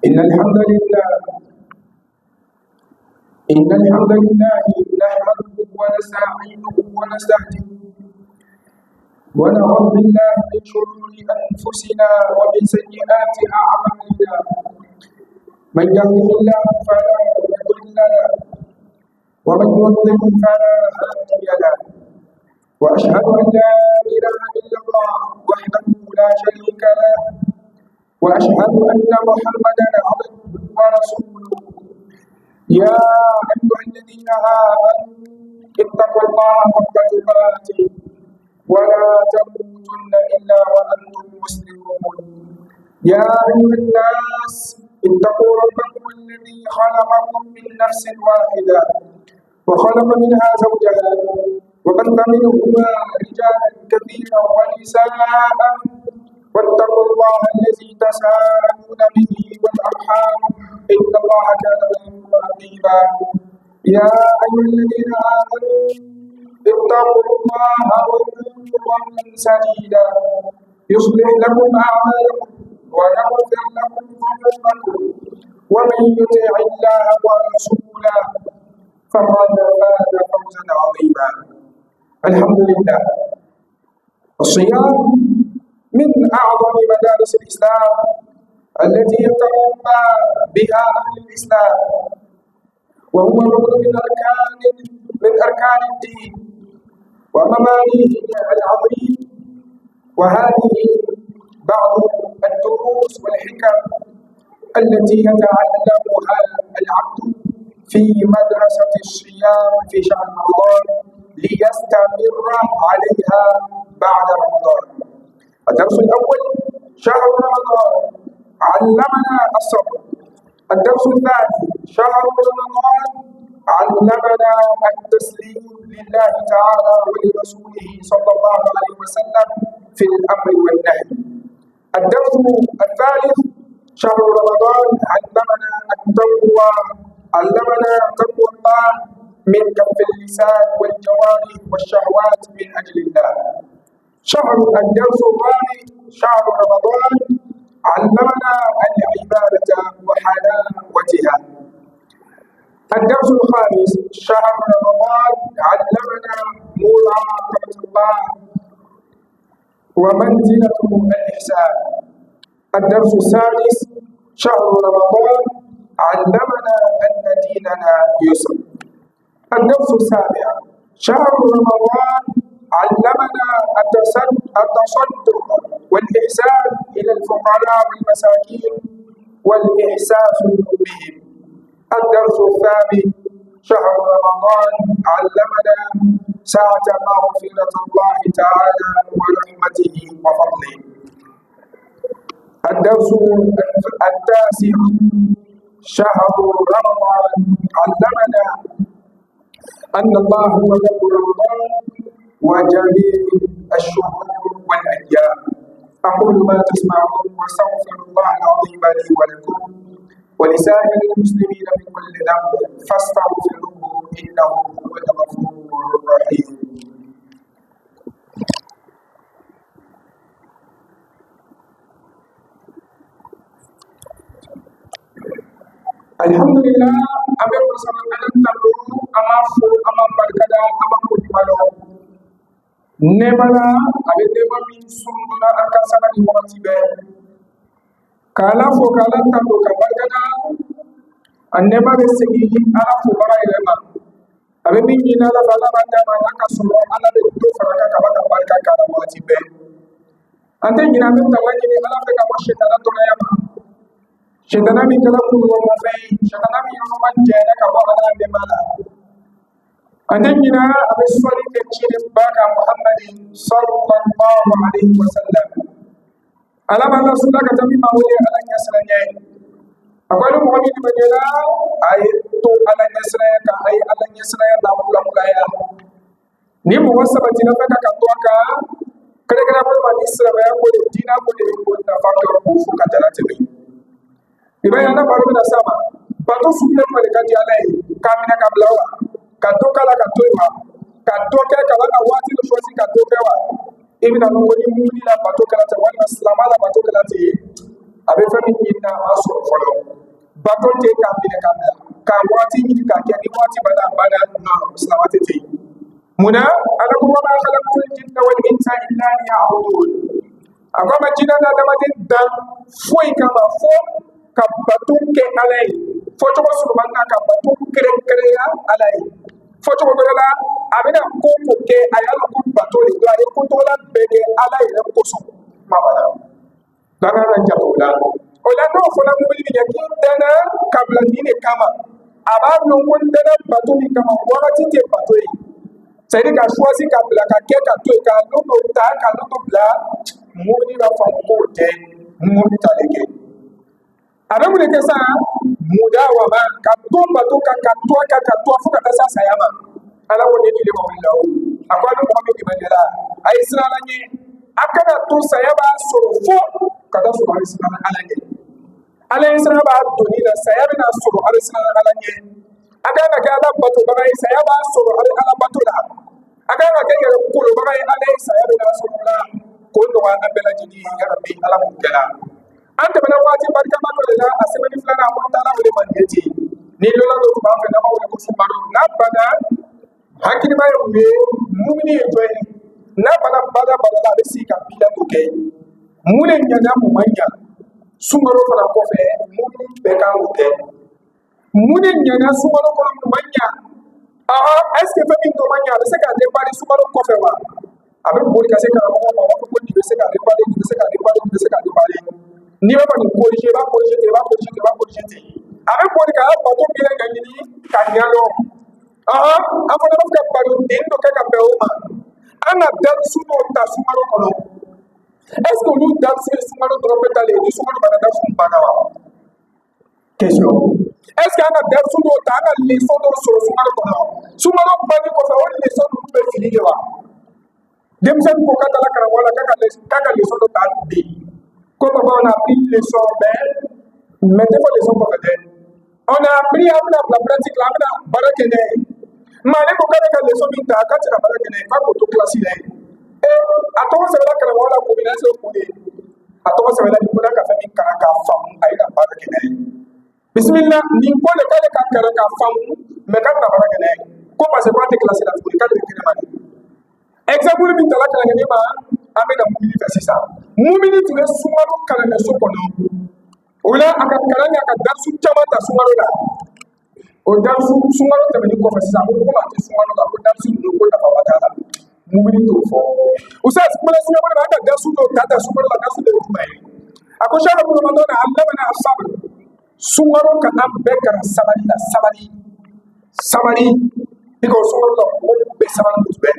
إن الحمد لله نحمده ونستعينه ونستهديه ونعوذ بالله من شرور أنفسنا ومن سيئات أعمالنا. من يهده الله فلا مضل له ومن يضلل فلا هادي له. وأشهد أن لا إله إلا الله وحده لا شريك له وأشهد أن محمدا عبده ورسوله. يا أيها الذين آمنوا اتقوا الله حق تقاته ولا تموتن إلا وأنتم مسلمون. يا أيها الناس اتقوا ربكم الذي خلقكم من نفس واحدة وخلق منها زوجها وبث منهما رجالا كثيرا ونساء واتقوا الله الذي تساءلون به والأرحام إن الله كان عليكم رقيبا. يا أيها الذين آمنوا اتقوا الله وقولوا قولا سديدا يصلح لكم أعمالكم ويغفر لكم ذنوبكم ومن يطع الله ورسوله فقد فاز فوزا عظيما. الحمد لله. الصيام من أعظم مدارس الإسلام التي يتربى بها أهل الإسلام، وهو ركن من أركان الدين ومبانيه العظيم. وهذه بعض الدروس والحكم التي يتعلمها العبد في مدرسة الصيام في شهر رمضان ليستمر عليها بعد رمضان. الدرس الأول: شهر رمضان علمنا الصبر. الدرس الثاني: شهر رمضان علمنا التسليم لله تعالى ولرسوله صلى الله عليه وسلم في الأمر والنهي. الدرس الثالث: شهر رمضان علمنا التقوى، علمنا تقوى الله من كف اللسان والجوارح والشهوات من أجل الله. الدرس الرابع: شهر رمضان علمنا العبادة وحلاوتها. الدرس الخامس: شهر رمضان علمنا مراقبة الله ومنزلته الإحسان. الدرس السادس: شهر رمضان علمنا أن ديننا يسر. الدرس السابع: شهر رمضان علمنا التصدق والإحسان إلى الفقراء والمساكين والإحساس بهم. الدرس الثامن: شهر رمضان علمنا سعة مغفرة الله تعالى ورحمته وفضله. الدرس التاسع: شهر رمضان علمنا أن الله هو رب رمضان وجميع الشهور والأيام. أقول ما تسمعون واستغفر الله العظيم لي ولكم ولسائر المسلمين من كل ذنب فاستغفروه إنه هو الغفور الرحيم. الحمد لله. أبي رسول الله تلو أمافو أمام بركدا أمام كتبالو نبلا أبي نبلا من سندنا أكاسنا لمرتبه كالا فو كالا تلو كبركدا النبلا بسيجي أنا فو برا إلما أبي من ينا لا بلا بدا ما نكسر أنا بدو فرقا كبركا بركا كالا مرتبه أنت ينا من تلاقي أنا فيك أمشي تلا تلاقي شيطانا من كلام كلهم في شيطانا من يوم من جاء كبارنا بمالا أننا أبي سوري كتير باكا محمد صلى الله عليه وسلم على ما نسونا كتامي ما ولي على نسرنا أقول مؤمن بجلا أي تو على نسرنا كأي على نسرنا لا ملا ملايا ni muwasaba tinafaka katwaka kale kala kwa nisra ya kwa dina kwa tafakari kufu kataratibi ibaya na baru na sama bato sulle kwa kati alai kamina kablawa katoka la katoiwa katoka kala na wati no shosi katoka wa ibina mungu ni muni la bato kala ta wani maslama la bato kala ti abe fa min yinna aso folo baton te kamine kamla ka wati ni ka ke wati bada bada na salawati te muna ala kuma ma khalaqtul jinna wal insa illa liya'budun agoma jinna na da matin dan foi kama fo ka batun ke alai fo to subhana ka batun kere ya alai fo to la abina ko ke ayala ko batun do ay ko to la bege alai na ko so ma bala dana na jatola ola no fo la mubili ya kindana kabla dine kama aba no dana batun kama wakati te batun sai ka choisi kabla ka ke ka to ka no ta ka no bla muni la fa ko te muni taleke adamu ne kesa muda wa ma ka to bato ka to fuka ta sa sayama ala woni ni le mawla akwa no Muhammad ibadela ay sala ni akada to sayaba so fo kada so ay sala ala ni ala sala ba to ni da sayaba na so ala sala ala ni aga na ga bato ba ay sayaba so ala bato da aga na ga ko ba ay ala sayaba na so ala ko no wa abela jini ya rabbi ala mukala anta bana wati barka ma to da asibani fulana mun tala wale man yace ni lola do ba fa na ma wale ko sumaro na bana hakini ba yumbe mumini to na bana bada da bisi ka bila to ke mune nyana mu manya sumaro fana ko fe mumini be ka mu ke mune nyana sumaro ko mu manya est-ce que famille to manya da saka de bari sumaro ko fe wa abin bori ka se ka mo ko ni be se ka de bari ni se ka de bari ni ba ni corriger te avec pour ka ba to bi nga ni ka nyalo afana ba ka baru den to ka be o ma ana dar su no ta su maro kono est ce que nous dar su maro to pe tale ni su maro ba da su ba na wa question est ce que ana dar su no ta ana le so do su maro kono su maro ba ni ko fa o le so do be fini de wa dem sen ko ka tala kara wala ka le so do ta bi. Comme on a appris les leçons, mettez vos leçons pour aider. On a appris à la pratique, à la barakene. Mais quand on a les leçons, on a quand la barakene, pas pour tout classer. Et à toi, c'est là que la combinaison pour les. À toi, c'est là que la famille Karaka femme a la barakene. Bismillah, ni quoi le cas de Karaka femme, mais quand la barakene, comment c'est pas classer la pour les cas de Kénemani. Exemple, le bintala Kénemani, amena mumini fasisa mumini tuge sumaro kalane sokono ola aka kalanya aka darsu chamata sumaro da o darsu sumaro tamani ko fasisa ko ma ti sumaro da ko darsu no ko da babata mumini to fo usa sumaro sumaro da aka darsu to tata sumaro da darsu de mai ako shara ko mandona allama asabr sumaro ka ambe kan sabari iko sumaro da ko be sabari mutbe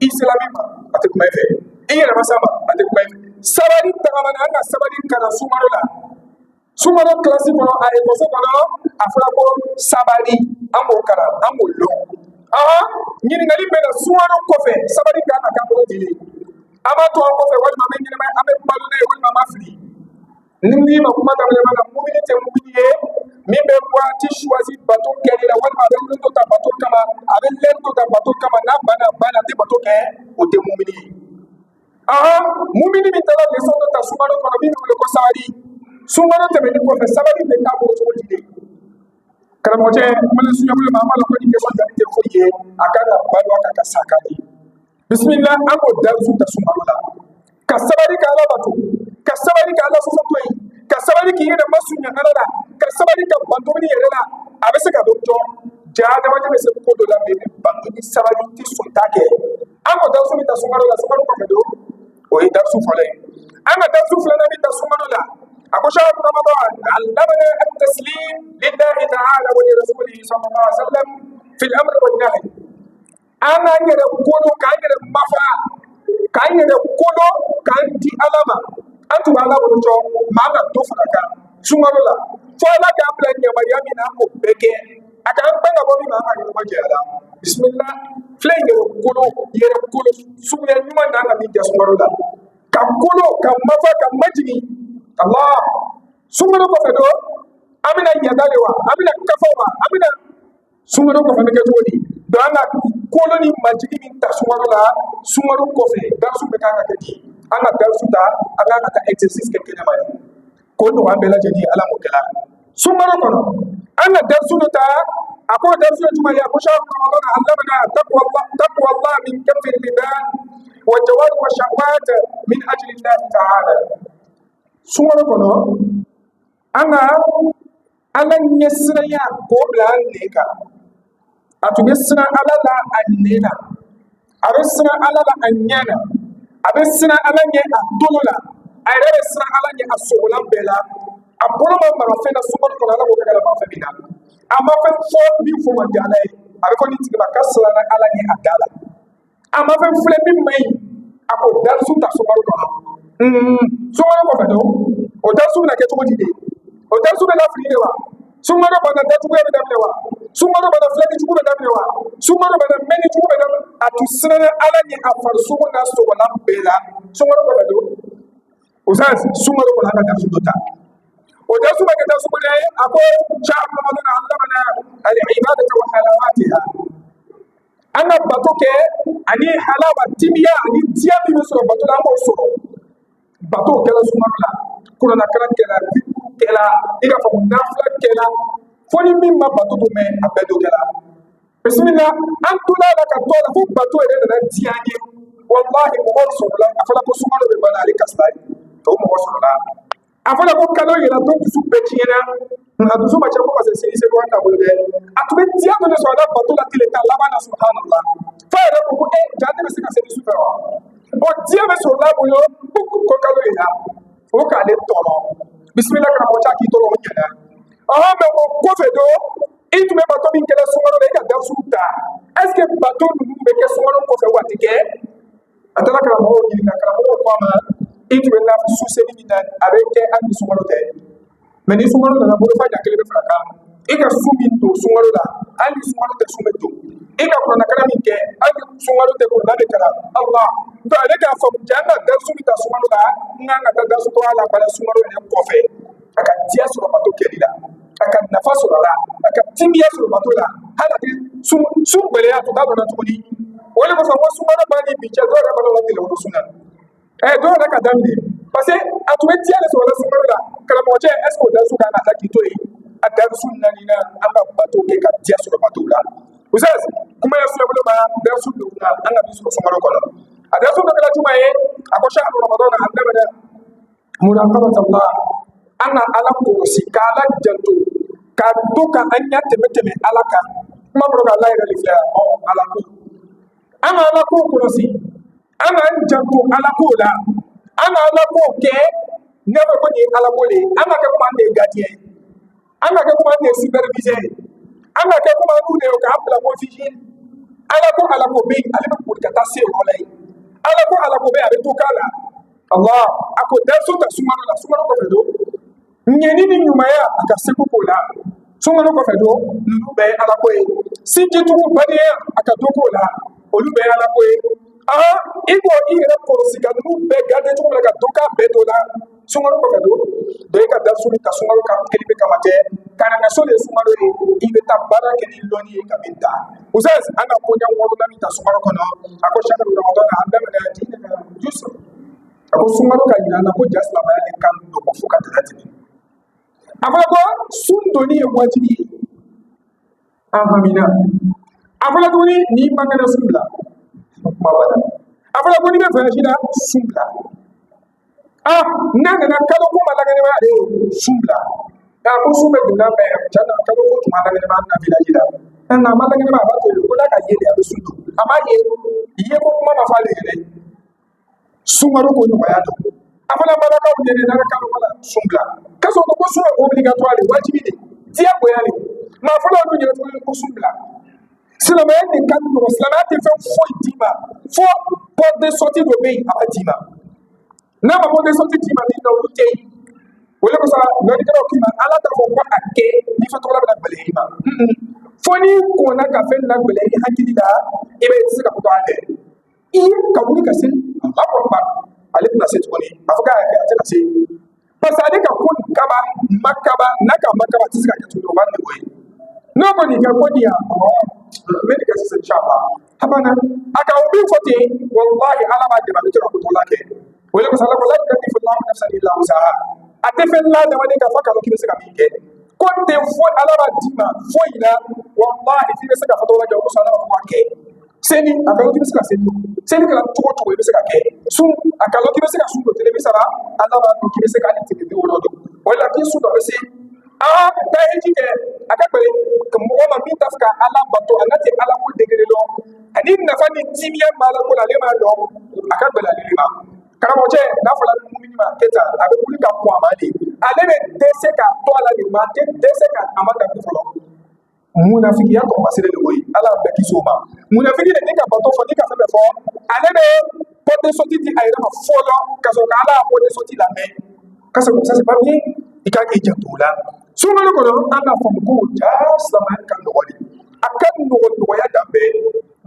islamima atik mai fe iya na masama ate kwa sabari tagamana anga sabari kana sumaro klasi kono a ekoso kono afula ko sabari amo kara amo lo nyini ngali bena sumaro kofe sabari kana kambo dile ama to kofe wal ma nyini ma ame balune wal ma mafri nimi ma kuma da mana mumini te mumini mimbe kwa ti choisi bateau kele la wal ma ben to ta bateau kama avec lento ta bateau kama na bana te bateau ke o te mumini mumini mitala leso ta sumaro kono bi no ko sari sumaro te be ko fe sabari be ka bo to dide kala mo je mala sunya bulu mama la ko ni ke so ta te foye akana balwa ka sakati bismillah amo darsu ta sumaro la ka sabari ka ala batu ka sabari ka ala so so toyi ka sabari ki yeda masunya alala ka sabari ka bandoni yela abese ka dokto jada ma be se ko do la be bandoni sabari ti so take amo darsu mi ta sumaro la sumaro ko do o yi darsu fole ama darsu fole na mi ta sumaro la akosha ramadan allamana at-taslim lillahi ta'ala wa li rasulihi sallallahu alaihi wasallam fi al-amr wa an-nahy ana ngere kodo ka ngere mafa ka ngere kodo ka di alama antu ala wo jo ma na do faka sumaro la fo la ka plan ya mariami na ko beke aka an banga bo mi ma ka ko jela bismillah flenge kodo yere kodo sumya nyuma na na mi ja sumaro la ka kodo ka mafa ka majini Allah sumaro ko fedo amina yadalewa amina kafawa amina sumaro ko fe ke todi do anga kodo ni majini min ta sumaro la sumaro ko fe da su be ka ka ti anga darsu ta anga ka exercice ke kenya mari ko no wa bela jadi ala mo kala sumaro kono anna darsuno ta ako darsuno tuma ya ko sha ramadan allamana taqwa Allah min kaff al-liban wa jawad wa shahwat min ajli Allah ta'ala sumaro kono ana ala nyesra ya ko blan neka atu nyesra ala la annena abesra ala la anyana abesra ala nya adulula ayresra ala nya asola bela apolo mara fena sumaro kono ala ko kala ma famina amma fen fo bi fo ma jala abe ko ni tiba kasra na ala nya adala amma fen fule bi mai ako dal su ta sumaro kono sumaro ko fado o dal su na ke to di de o dal su na fri de wa sumaro bana da tuwe da mewa sumaro bana flaki tuwe da mewa sumaro bana meni tuwe da atu sina ala nya afar su na so wala bela sumaro ko fado usas sumaro ko na da su dota o da su baka da su ne ako sha ramadan allamana al-ibadatu wa halawatiha ana batoke ani halawa timiya ani tiya bi so bato la mo so bato kala sumaro la kuna na kala kela iga fa nafla kela foni mimma bato to me abedo kela bismillah antula la ka tola fu bato ere na tianye wallahi mo so la afala ko sumaro be bana ali kastai to mo so la afala ko kalo yela to su betiena na dusu ma chako ba se se ko anda bolbe atube tiya to so la bato la tile ta la bana subhanallah fa ere ko e jande be se ka se su fa o tiya be so la bolo ko kalo yela o ka le toro bismillah kana mo chaki toro mo nyana me ko fedo itu me bato bin kala sumaro le ka da suta est ce que bato nu be ke sumaro ko fe watike atala kana mo ni ka kana mo ko ma itu be na su se ni na avec an sumaro te mais ni sumaro na bo fa jakele be fraka e ka sumi to sumaro la an sumaro te sumeto e ka ko na kana min ke an sumaro te ko na de kala Allah to ale ka fa janna da sumi ta sumaro la nganga ta da su to ala bala sumaro ne ko fe aka dia su bato kelila aka nafasu la aka timbiya su bato la hala de sum bele ya to da na tukuni wala ko fa wasu mana bani bi cha do da bala wati le sunan do na ka damne parce que atuwe dia le so la sumaro la kala mo je esko da su kana ta kito yi adar sunna ni na amba bato ke ka dia su bato la usas kuma ya su ba da su na an bi su sumaro ko ada su da kala jumaye akosha ramadan andaba muraqabat Allah ana ala kursi kala janto ka duka anya teme alaka kuma bro ga Allah ya lifla ala ku ana ala ku kursi ana janto ala ku la ana ala ku ke never ko ni ala ko le ana ka kuma ne gadie ana ka kuma ne superviser ana ka kuma nu ne ka apla ko fiji ala ko be ale ko ka ta se wala ala ko be abe to kala Allah ako dasu ta sumaro ko fedo nyeni ni nyuma ya akasiku kola sumaro ko fedo nunu be ala ko e sije tu bade akadoko la olu be ala ko e iko ire ko siga nunu be gade tu la doka be dola sumaro ko fedo de ka dasu ni ka sumaro ka kelibe kamate kana na sole sumaro e ibe ta barake ni loni e kabinda usas ana ko nya wolo na mita sumaro ko no ako shaka ramadan anda na dina yusuf ako sumaro ka ina na ko jasla ba ne kan do ko fuka tatati afako sundoni e wajibi amina afako ni mangana sumla mabada afako ni be fashida sumla nana na kalo ko malaga ne ba de sumla ko sumbe dina be jana kalo ko malaga ne ba na bila jida na malaga ne ba ba to ko la ka yele abe sundu ama ye ko kuma ma fale ne sumaro ko ni bayato afala baraka o ne na kalo mala sumla kaso ko suma obligatoire wajibi ne dia ko yale ma fala no ne ko sumla silama ne kan no silama te fa fo itima fo pour de sortir de pays abatima na ma pour de sortir tima ni no rute wala ko sa no ni ko kima ala ta fo ko akke ni fa to la ba bale ima fo ni ko na ka fe na bale hakili da ibe tsika ko ande i ka wuri ka sin Allah ko ba alif na set ko ni afuka ka ta ce pasade ka kun kaba makaba naka makaba tsika ka tudo ban ne koyi no ko ni ka ko dia me ka sai shaba habana aka ubi fote wallahi ala ba de ba to ko lake wala ko sala ko la ka ti Allah nafsan illa usaha ate fe la da wani ka fa ka ki be se ka min kɛ ko te fo ala ba di ma fo ila wallahi fi be se ka fa to la jaw ko sala ko kɛ seni a ka ki be se ka seni kala cogo cogo be se ka kɛ sun a ka ki be se ka sun do tele be sara ala ba ki be se ka ni tele be wolo do wala ki sun do be se ta hiji kɛ a ka gbɛlɛ ka mɔgɔ ma min ta fɛ ka ala bato a nati ala ko degere lɔ ani nafa ni timiya b'a la ko la ale m'a dɔn a ka gbɛlɛ ale de ma karamɔgɔcɛ n'a fɔra mumini ma kɛ tan a bɛ wuli ka kɔn a ma de ale bɛ dɛsɛ ka to a la de ma a tɛ dɛsɛ ka a ma daminɛ fɔlɔ munafigiya kɔmasere de koyi ala bɛɛ kisi o ma munafigi de ni ka bato fɔ ni ka fɛn bɛɛ fɔ ale bɛ porte sortie di a yɛrɛ ma fɔlɔ ka sɔrɔ ka ala porte sortie lamɛn ka sɔrɔ ça c'est pas bien i ka k'i janto o la sunkalo kɔnɔ an k'a faamu ko jaa silamɛya ka nɔgɔ de a ka nɔgɔya dan bɛɛ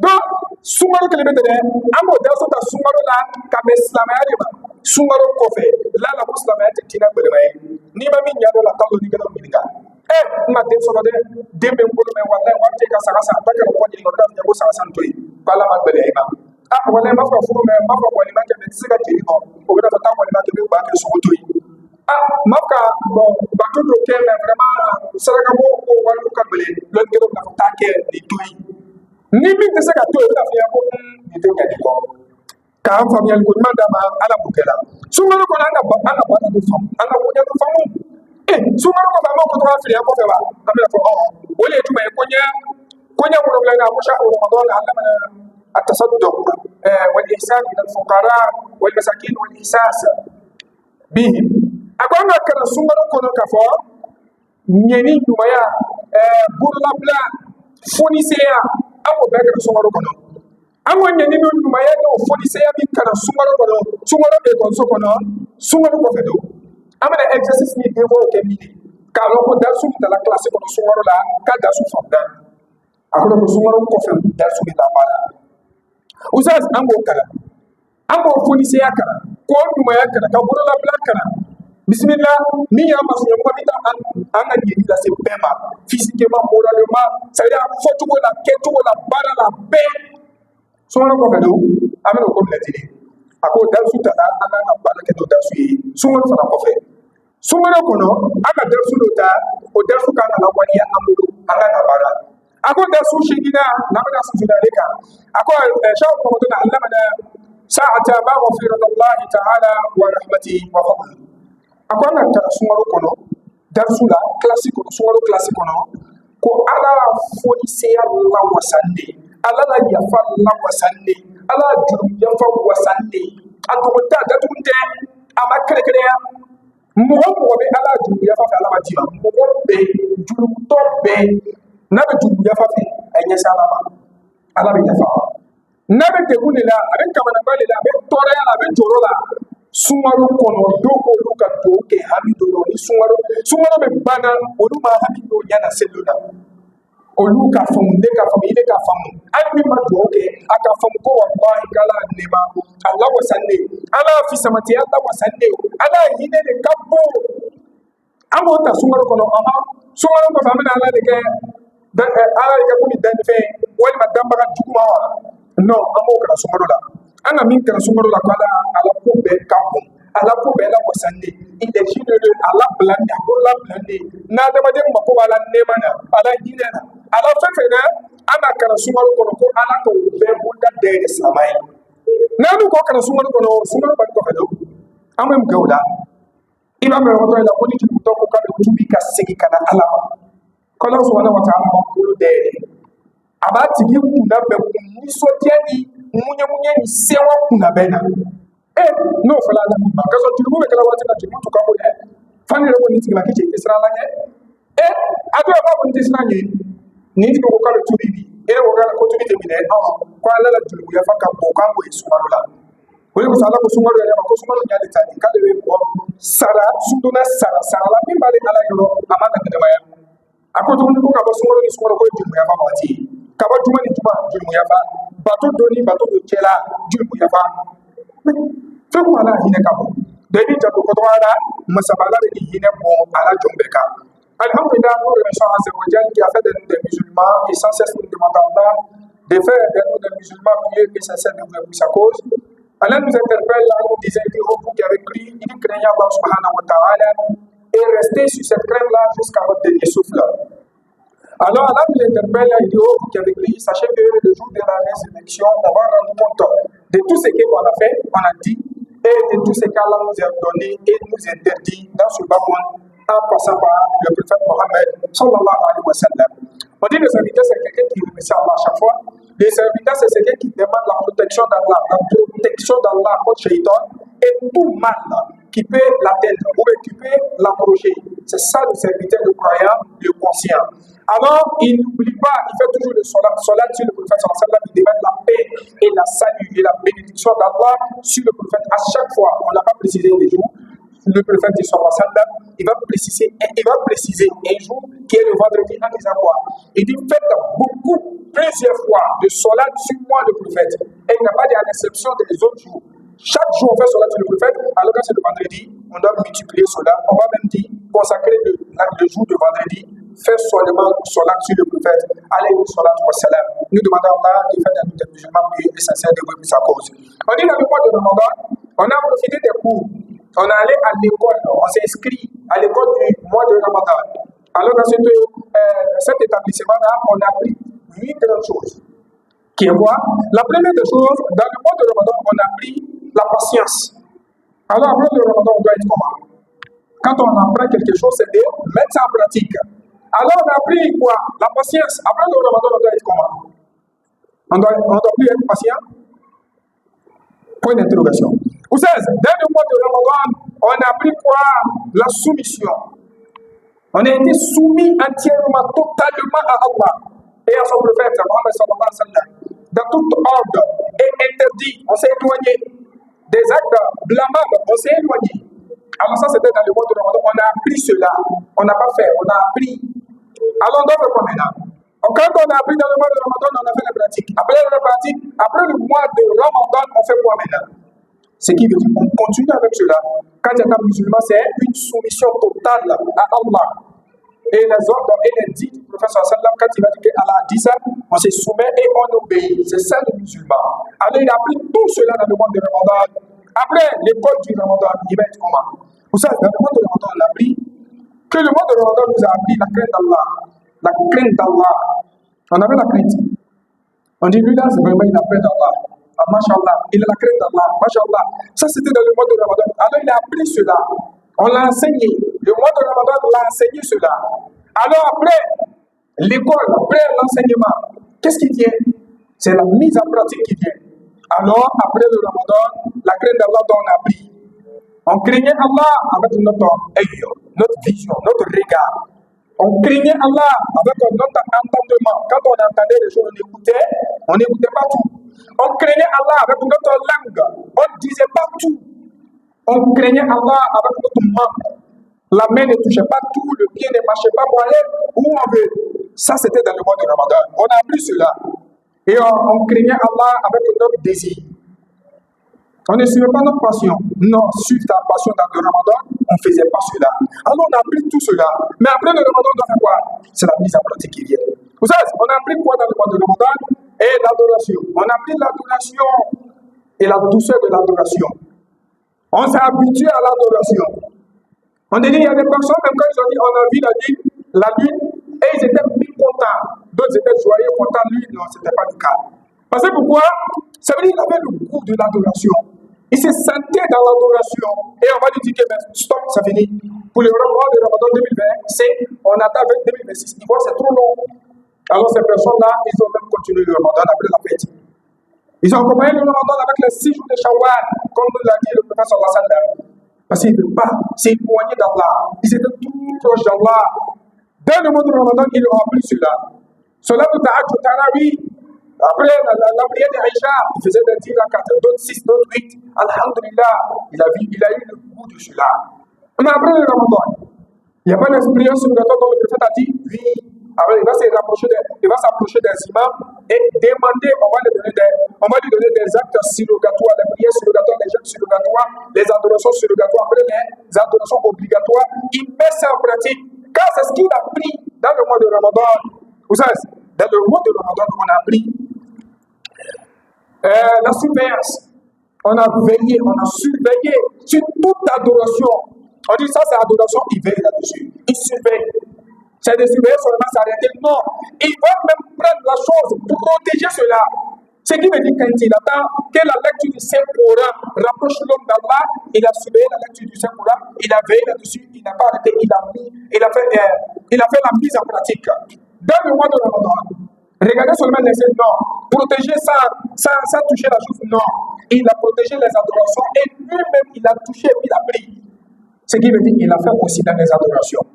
donc sunkalo kelen bɛ tɛ dɛ an b'o daso ta sunkalo la ka bɛn silamɛya de ma sunkalo kɔfɛ lala ko silamɛya tɛ diinɛ gbɛlɛma ye n'i ma min ɲa dɔ la k'a dɔn n'i kana ɲininka n ma den sɔrɔ dɛ den bɛ n bolo mɛ walayi wari tɛ ka saga san ba kɛra mɔgɔ ɲininka o da ko saga san to yen ko ala ma gbɛlɛya i ma walayi n b'a fɔ furu mɛ n b'a fɔ walima kɛ mɛ tɛ se ka jeli bɔ o bɛ na fɔ taa walima kɛ bɛ b'a kɛ sogo to yen maka bon bato do kɛ mɛ vraiment saraka bɔ ko wari ka gbɛlɛ lɔn kɛra bɛna fɔ taa kɛ nin to yen ni min tɛ se ka to yen o bɛna fɔ ko nin tɛ ɲɛ nin kɔ k'an faamuyali ko ɲuman d'a ma ala b'o kɛ la sunkalo kɔnɔ an ka baara bɛ faamu an ka koɲɛ bɛ faamu sunkalo kɔfɛ an b'a ko to ka fili an kɔfɛ wa an bɛna fɔ o de ye jumɛn ye koɲɛ wolonwula ko shahru ramadan allamana التصدق والإحسان إلى الفقراء والمساكين والإحساس بهم أقول لك أن سنة كنا كفا نيني نمايا بورلا بلا فونيسيا أو بكر سنة كنا أما نيني نمايا أو فونيسيا بين كنا سنة بيكون سنة كفدو أما الإكسسيس ني ديفو كميني كالو كدرسو تلا كلاسي كنا سنة لا كدرسو فمدا أقول لك سنة كفدو درسو بلا Usaz ambo kala ambo polisi ya kala ko duma ya kala ka buru la bla kala bismillah ni ya masu yamma bita an ga yi da se bema physiquement moralement ça veut dire faut la keto la bala la be so na ko kado amelo ko la tini ako dalsu tala ana na bala keto dalsu yi so na fana ko fe so na ko no aka dalsu do ta o dalsu kana la wani ya amuru ana na bala ako dalsu shigina na bana su dalika ako shaw ko to na allamana sa'ata ma ghafira Allah ta'ala wa rahmatihi wa fadlihi ako na ta sumaro kono darsu la classique ko sumaro classique kono ko ala foni se Allah wasande ala la yafa Allah wasande ala juru yafa wasande atonta datunte ama krekre ya mo be ala juru yafa ala ma jiba mo be juru to be na be juru yafa fe anya salama ala be yafa na be te kunila aben kamana bale la be tora ya la be joro la sumaru kono doko luka to ke hamido no ni sumaru be bana olu ma hamido yana selula olu ka famunde ka famile ka famu albi ma do ke aka famu ko wallahi kala nema Allah wasanne ala fi samati Allah wasanne ala yine de kabbo amota sumaru kono sumaru ko famina ala de ke ala de ko mi dan fe wal madam ba jukuma no amo ka sumaru la ana min kana sumaru la kala ala ko be kabbo ala ko be la wasanne inde shine de ala blande ala blande na da ma de mako ala nema na ala yine na ala fefe na ana kana sumaru kono ko ala ko be bunda de samai na du ko kana sumaru kono sumaru ba ko do amem gawda ina me wato ila ko ni to ko ka tubi ka sigi kana ala ko la subhanahu wa ta'ala ko de abati gi kuna be ni so tiani munye ni sewa kuna bena no fala la ba ka so tubu be kala wati na tubu to ka ko de fani re ko ni tigla ke isra la ne ado ba ko ni isra ne ni ko ko ka tubi bi ko ka ko tubi te bi ne ko ala la tubu ya fa ka ko ka ko isumaro la ko ko sala ko sumaro ya ko sumaro nya de tani ka de ko sara sunduna sara la min bale ala yo amana de maya ako to ko ka ba sumaro ni sumaro ko tubu ya fa ba ti ka ba juma ni juma tubu ya fa bato doni bato do kela tubu ya fa fe ko ala hine ka bo de ni ta ko to ala masabala de hine ko ala jombe ka alhamdulillah nous remercions Azza wa Jalla qui a fait de nous des musulmans et sans cesse nous demandons Allah de faire de nous des musulmans prier et sans cesse de vous sa cause. Allah nous interpelle, là, nous disait, il dit, oh, vous qui avez cru, il dit, craignez Allah subhanahu wa ta'ala, et restez sur cette crainte-là jusqu'à votre dernier souffle. Alors Allah nous interpelle, il dit, oh, vous qui avez cru, sachez que le jour de la résurrection, on va rendre compte de tout ce qu'on a fait, on a dit, et de tout ce qu'Allah nous a donné et nous interdit dans ce bas monde, en passant par le prophète Mohammed, sallallahu alayhi wa sallam. On dit le serviteur, c'est quelqu'un qui remercie Allah à chaque fois. Le serviteur, c'est quelqu'un qui demande la protection d'Allah contre Shaitan et tout mal qui peut l'atteindre ou qui peut l'approcher. C'est ça le serviteur, le croyant, le conscient. Alors, il n'oublie pas, il fait toujours le salat sur le prophète sallallahu alayhi wa sallam, il demande la paix et la salut et la bénédiction d'Allah sur le prophète à chaque fois. On ne l'a pas précisé des jours. Le prophète sallallahu alayhi wa sallam, il va préciser un jour qui est le vendredi en disant quoi? Il dit faites plusieurs fois de salat sur moi le prophète. Et il n'y a pas d'exception des autres jours. Chaque jour on fait salat sur le prophète, alors quand c'est le vendredi, on doit multiplier cela. On va même dire consacrer le jour de vendredi, faire seulement salat sur le prophète. Alayhi salatu wa salam. Nous demandons à Allah de faire de nous musulmans plus essentiels de pour sa cause. On dit dans le mois de Ramadan, on a profité des cours. On est allé à l'école, on s'est inscrit à l'école du mois de Ramadan. Alors dans cet établissement-là, on a appris 8 grandes choses. Qui est quoi? La première des choses, dans le mois de Ramadan, on a appris la patience. Alors après le Ramadan, on doit être comment? Quand on apprend quelque chose, c'est de mettre ça en pratique. Alors on a appris quoi? La patience. Après le Ramadan, on doit être comment? On doit plus être patient? Point d'interrogation. Vous savez, dès le mois de Ramadan, on a appris quoi? La soumission. On a été soumis entièrement, totalement à Allah et à son prophète, Mohammed sallallahu alayhi wa sallam. Dans tout ordre et interdit, on s'est éloigné. Des actes blâmables, on s'est éloigné. Alors ça, c'était dans le mois de Ramadan. On a appris cela. On n'a pas fait, on a appris. Alors on doit faire quoi maintenant? Quand on a appris dans le mois de Ramadan, on a fait la pratique. Après la pratique, après le mois de Ramadan, on fait quoi maintenant? Ce qui veut dire qu'on continue avec cela. Quand il y a un musulman, c'est une soumission totale à Allah. Et les ordres et les dits du prophète sallam, quand il va dire qu'Allah dit ça, on se soumet et on obéit. C'est ça le musulman. Alors il a appris tout cela dans le mois de Ramadan. Après l'école du Ramadan, il va être comment? Vous savez, dans le mois de Ramadan, on a appris que le mois de Ramadan nous a appris la crainte d'Allah. La crainte d'Allah. On avait la crainte. On dit, lui là, c'est vraiment il a peur d'Allah. Ah, mashallah, il a la crainte d'Allah. Mashallah. Ça, c'était dans le mois de Ramadan. Alors il a appris cela. On l'a enseigné. Le mois de Ramadan, on l'a enseigné cela. Alors après l'école, après l'enseignement, qu'est-ce qui vient? C'est la mise en pratique qui vient. Alors après le Ramadan, la crainte d'Allah dont on a appris. On craignait Allah avec notre œil, notre vision, notre regard. On craignait Allah avec notre entendement. Quand on entendait les choses, on n'écoutait pas tout. On craignait Allah avec notre langue. On ne disait pas tout. On craignait Allah avec notre membre. La main ne touchait pas tout, le pied ne marchait pas pour aller où on veut. Ça, c'était dans le mois de Ramadan. On a appris cela. Et on craignait Allah avec notre désir. On ne suivait pas notre passion. Non, suivre ta passion dans le Ramadan, on ne faisait pas cela. Alors on a appris tout cela. Mais après le Ramadan, on a fait quoi? C'est la mise en pratique qui vient. Vous savez, on a appris quoi dans le mois de Ramadan? Et l'adoration. On a appris l'adoration et la douceur de l'adoration. On s'est habitué à l'adoration. On dit, il y a des personnes, même quand ils ont dit, on a vu la lune, et ils étaient plus contents. D'autres étaient joyeux, contents. Lui, non, ce n'était pas le cas. Parce que pourquoi? Ça veut dire qu'il avait le goût de l'adoration. Il se sentait dans l'adoration. Et on va lui dire que stop, ça finit. Pour le mois de Ramadan 2025, on attend avec 2026. Ils voient c'est trop long. Alors ces personnes-là, ils ont même continué le Ramadan après la fête. Ils ont accompagné le Ramadan avec les 6 jours de Shawwal, comme nous l'a dit le prophète sallallahu alayhi wa sallam. Parce qu'ils ne veulent pas s'éloigner d'Allah. Ils étaient tout proches d'Allah. Dans le mois de Ramadan, ils ont appris cela. Cela tout à Tarawi. Après la prière d'Aïcha, il faisait des tirs à 4, d'autres 6, d'autres 8. Alhamdulillah, il a eu le goût de cela. Mais après le Ramadan, il n'y a pas d'expérience obligatoire dont le prophète a dit, oui. Après, il va s'approcher des imams et demander, on va lui donner des actes surrogatoires, les prières surrogatoires, les jeûnes surrogatoires, les adorations surrogatoires, après les adorations obligatoires. Il met ça en pratique. Car c'est ce qu'il a pris dans le mois de Ramadan. Vous savez, dans le mois de Ramadan, on a pris la surveillance. On a veillé, on a surveillé sur toute adoration. On dit ça, c'est adoration, il veille là-dessus. Il surveille. C'est de surveiller seulement s'arrêter. Non. Il va même prendre la chose pour protéger cela. Ce qui veut dire quand il attend que la lecture du Saint-Coran rapproche l'homme d'Allah, il a surveillé la lecture du Saint-Coran, il a veillé là-dessus, il n'a pas arrêté, il a fait la mise en pratique. Dans le mois de Ramadan, regardez seulement les scènes, non. Protéger sans toucher la chose, non. Il a protégé les adorations et lui-même, il a touché et il a pris. Ce qui veut dire qu'il a fait aussi dans les adorations.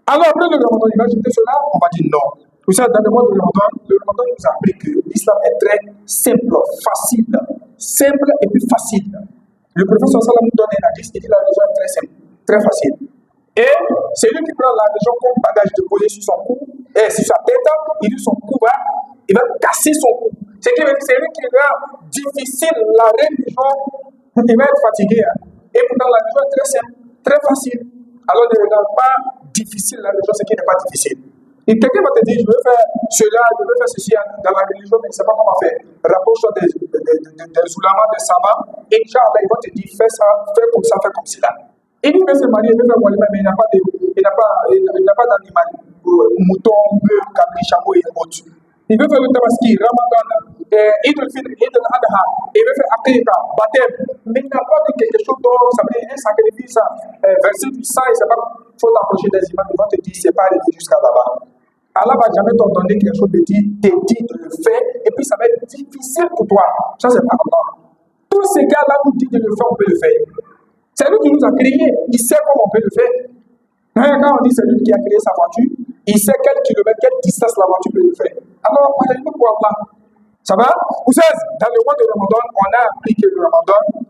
Alors après le Ramadan, il va jeter cela, on va dire non. Vous savez, dans le mois de Ramadan nous a appris que l'islam est très simple, facile. Simple et puis facile. Le professeur Salam nous donne un hadith, il dit la religion est très simple, très facile. Et celui qui prend la religion comme bagage de coller sur son cou, et sur sa tête, il dit son cou il va casser son cou. Ce qui veut dire que celui qui rend difficile la religion, il va être fatigué. Et pourtant la religion est très simple, très facile. Alors ne regarde pas difficile la religion, ce qui n'est pas difficile. Et quelqu'un va te dire, je veux faire cela, je veux faire ceci dans la religion, mais il ne sait pas comment faire. Rapproche-toi des oulémas, des savants, et Inch'Allah, ils vont te dire, fais ça, fais comme ça, fais comme cela. Il veut se marier, il veut faire walima, mais il n'a pas d'animal, mouton, bœuf, cabri, chameau et autres. Il veut faire le tabaski, Ramadan, Eid al-Fitr, Eid al-Adha, il veut faire Aqiqa, baptême, mais il n'a pas de quelque chose d'autre, ça veut dire un sacrifice, verser du sang, il ne sait pas, il faut t'approcher des imams, ils vont te dire, c'est pas arrivé jusqu'à là-bas. Allah va jamais t'ordonner quelque chose de dire, te dire de le faire, et puis ça va être difficile pour toi. Ça, c'est pas Allah. Tous ces gars-là nous disent de le faire, on peut le faire. C'est lui qui nous a créé, il sait comment on peut le faire. Quand on dit c'est lui qui a créé sa voiture, il sait quel kilomètre, quelle distance la voiture peut le faire. Alors, on a une pour Allah. Ça va? Vous savez, dans le mois de Ramadan, on a appris que le Ramadan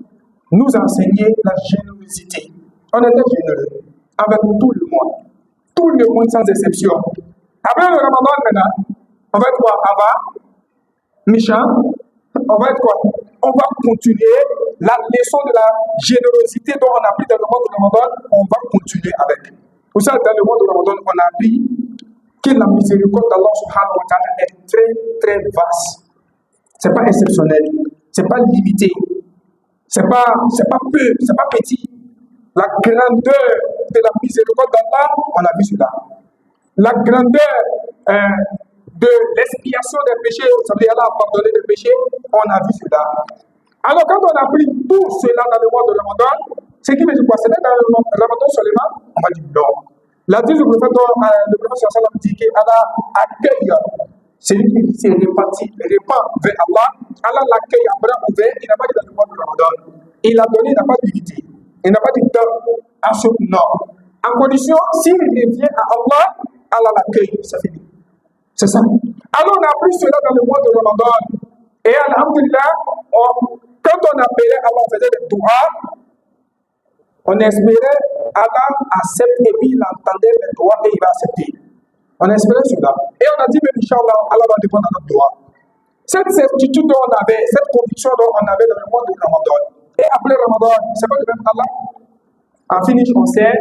nous a enseigné la générosité. On était généreux avec tout le monde. Tout le monde sans exception. Après le Ramadan, maintenant, on va être quoi? Ava, méchant, on va être quoi? On va continuer la leçon de la générosité dont on a appris dans le mois de Ramadan, on va continuer avec. Vous savez, dans le mois de Ramadan, on a appris que la miséricorde d'Allah subhanahu wa ta'ala est très, très vaste. C'est pas exceptionnel, c'est pas limité, c'est pas peu, c'est pas petit. La grandeur de la miséricorde d'Allah, on a vu cela. La grandeur de l'expiation des péchés, ça veut dire Allah a pardonné des péchés, on a vu cela. Alors quand on a pris tout cela dans le mois de Ramadan, ce qui veut dire quoi? C'était dans le Ramadan seulement? On va dire non. La dit le prophète sallam dit qu'Allah accueille celui qui s'est répand vers Allah. Allah l'accueille à bras ouverts. Il n'a pas dit dans le mois de Ramadan. Il a donné, il n'a pas dit. Il n'a pas dit à ce non. En condition, s'il revient à Allah, Allah l'accueille. Ça finit. C'est ça. Alors on a appris cela dans le mois de Ramadan. Et alhamdulillah, quand on appelait Allah, on faisait des doigts. On espérait Allah accepte et puis il entendait les doigts et il va accepter. On espérait cela. Et on a dit, mais Inch'Allah, Allah va répondre à notre doigt. Cette certitude dont on avait, cette conviction dont on avait dans le mois de Ramadan. Et après Ramadan, c'est pas le même Allah. En finish, on sait,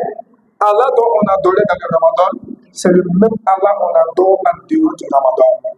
Allah dont on adorait dans le Ramadan, c'est le même Allah qu'on adore en dehors du Ramadan.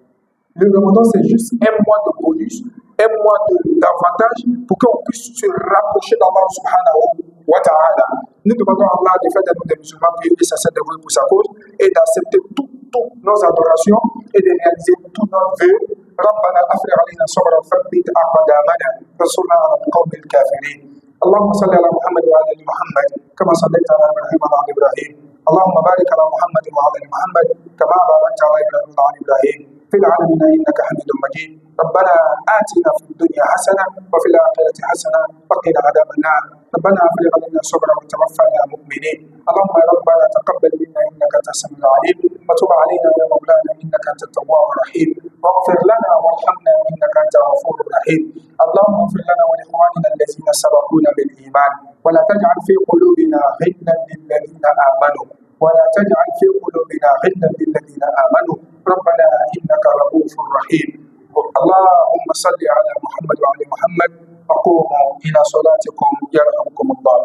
Le Ramadan, c'est juste un mois de bonus, un mois d'avantage pour qu'on puisse se rapprocher d'Allah subhanahu wa ta'ala. Nous demandons à Allah de faire de nous des musulmans puis et ça de pour sa cause et d'accepter toutes nos adorations et de réaliser tous nos vœux. ربنا افرغ علينا صبرا وثبت اقدامنا وانصرنا على القوم الكافرين. اللهم صل على محمد وعلى ال محمد كما صليت على ابراهيم وعلى ال ابراهيم. اللهم بارك على محمد وعلى ال محمد كما باركت على ابراهيم وعلى ال ابراهيم في العالمين انك حميد مجيد. ربنا آتنا في الدنيا حسنة وفي الآخرة حسنة وقنا عذاب النار. ربنا افرغ علينا صبرا وتوفنا مؤمنين. اللهم ربنا تقبل منا انك انت السميع العليم وتب علينا يا مولانا انك انت التواب الرحيم واغفر لنا وارحمنا انك انت الغفور الرحيم. اللهم اغفر لنا ولاخواننا الذين سبقونا بالايمان ولا تجعل في قلوبنا غلا للذين امنوا ولا تجعل في قلوبنا غلا للذين امنوا ربنا انك رؤوف رحيم. اللهم صل على محمد وعلى محمد وقوموا الى صلاتكم يرحمكم الله.